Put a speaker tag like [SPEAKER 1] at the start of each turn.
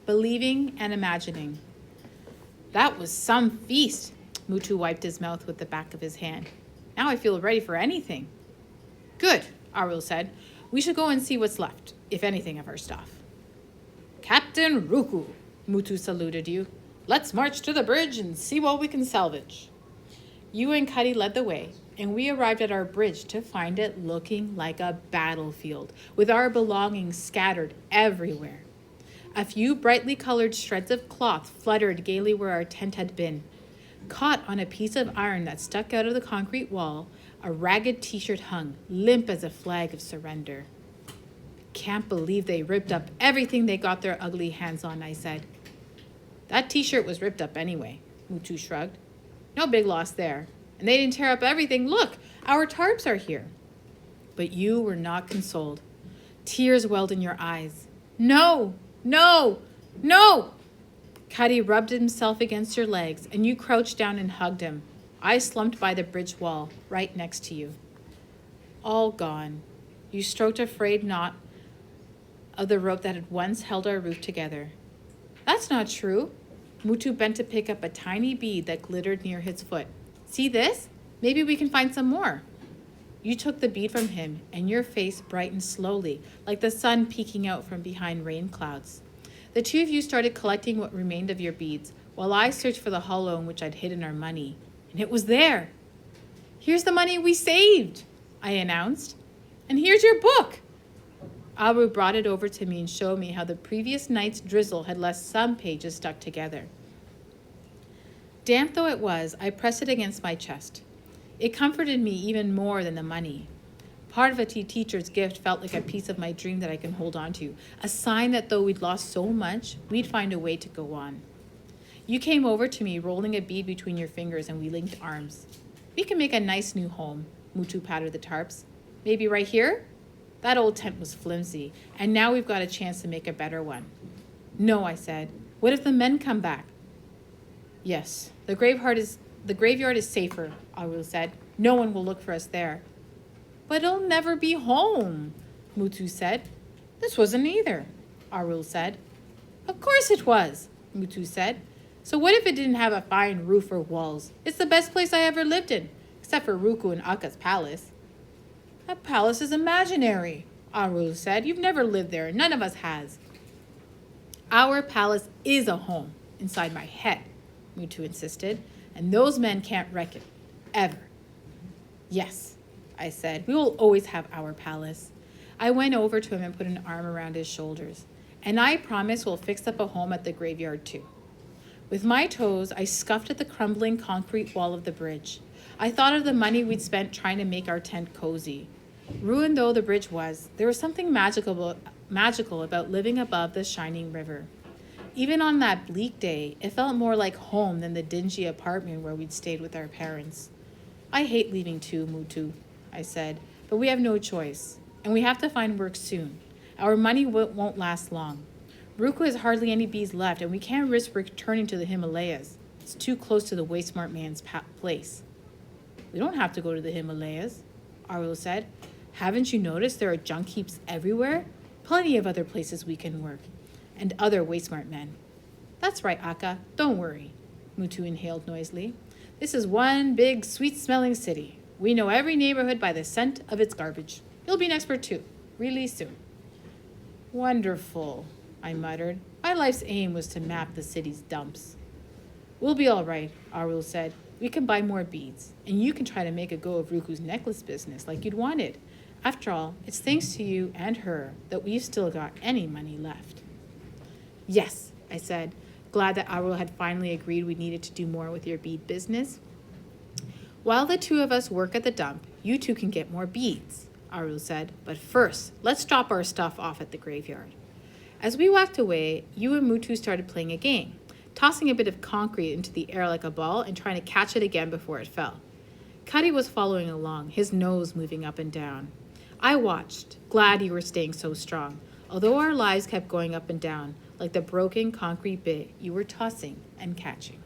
[SPEAKER 1] believing and imagining. That was some feast. Mutu wiped his mouth with the back of his hand. Now I feel ready for anything. Good, Arul said. We should go and see what's left, if anything, of our stuff. Captain Ruku, Mutu saluted you. Let's march to the bridge and see what we can salvage. You and Cuddy led the way, and we arrived at our bridge to find it looking like a battlefield, with our belongings scattered everywhere. A few brightly colored shreds of cloth fluttered gaily where our tent had been. Caught on a piece of iron that stuck out of the concrete wall, a ragged t-shirt hung, limp as a flag of surrender. Can't believe they ripped up everything they got their ugly hands on, I said. That t-shirt was ripped up anyway, Mutu shrugged. No big loss there. And they didn't tear up everything. Look, our tarps are here. But you were not consoled. Tears welled in your eyes. No, no, no! Cuddy rubbed himself against your legs, and you crouched down and hugged him. I slumped by the bridge wall, right next to you. All gone. You stroked a frayed knot of the rope that had once held our roof together. That's not true. Mutu bent to pick up a tiny bead that glittered near his foot. See this? Maybe we can find some more. You took the bead from him, and your face brightened slowly, like the sun peeking out from behind rain clouds. The two of you started collecting what remained of your beads, while I searched for the hollow in which I'd hidden our money. And it was there. Here's the money we saved, I announced. And here's your book. Abu brought it over to me and showed me how the previous night's drizzle had left some pages stuck together. Damp though it was, I pressed it against my chest. It comforted me even more than the money. Part of a teacher's gift felt like a piece of my dream that I can hold on to, a sign that though we'd lost so much, we'd find a way to go on. You came over to me, rolling a bead between your fingers, and we linked arms. We can make a nice new home, Mutu patted the tarps. Maybe right here? That old tent was flimsy, and now we've got a chance to make a better one. No, I said. What if the men come back? Yes, the graveyard is safer, Arul said. No one will look for us there. But it'll never be home, Mutu said. This wasn't either, Arul said. Of course it was, Mutu said. So what if it didn't have a fine roof or walls? It's the best place I ever lived in, except for Ruku and Aka's palace. That palace is imaginary, Arul said. You've never lived there. None of us has. Our palace is a home inside my head, Mutu insisted, and those men can't wreck it, ever. Yes, I said, we will always have our palace. I went over to him and put an arm around his shoulders. And I promise we'll fix up a home at the graveyard too. With my toes, I scuffed at the crumbling concrete wall of the bridge. I thought of the money we'd spent trying to make our tent cozy. Ruined though the bridge was, there was something magical about living above the shining river. Even on that bleak day, it felt more like home than the dingy apartment where we'd stayed with our parents. I hate leaving too, Mutu, I said, but we have no choice, and we have to find work soon. Our money won't last long. Ruku has hardly any bees left, and we can't risk returning to the Himalayas. It's too close to the waste-smart man's place. We don't have to go to the Himalayas, Arul said. Haven't you noticed there are junk heaps everywhere? Plenty of other places we can work. And other waste-smart men. That's right, Akka. Don't worry. Mutu inhaled noisily. This is one big, sweet-smelling city. We know every neighborhood by the scent of its garbage. You'll be an expert too, really soon. Wonderful, I muttered. My life's aim was to map the city's dumps. We'll be all right, Arul said. We can buy more beads, and you can try to make a go of Ruku's necklace business like you'd wanted. After all, it's thanks to you and her that we've still got any money left. Yes, I said, glad that Arul had finally agreed we needed to do more with your bead business. While the two of us work at the dump, you two can get more beads, Arul said. But first, let's drop our stuff off at the graveyard. As we walked away, you and Mutu started playing a game, tossing a bit of concrete into the air like a ball and trying to catch it again before it fell. Cuddy was following along, his nose moving up and down. I watched, glad you were staying so strong, although our lives kept going up and down, like the broken concrete bit you were tossing and catching.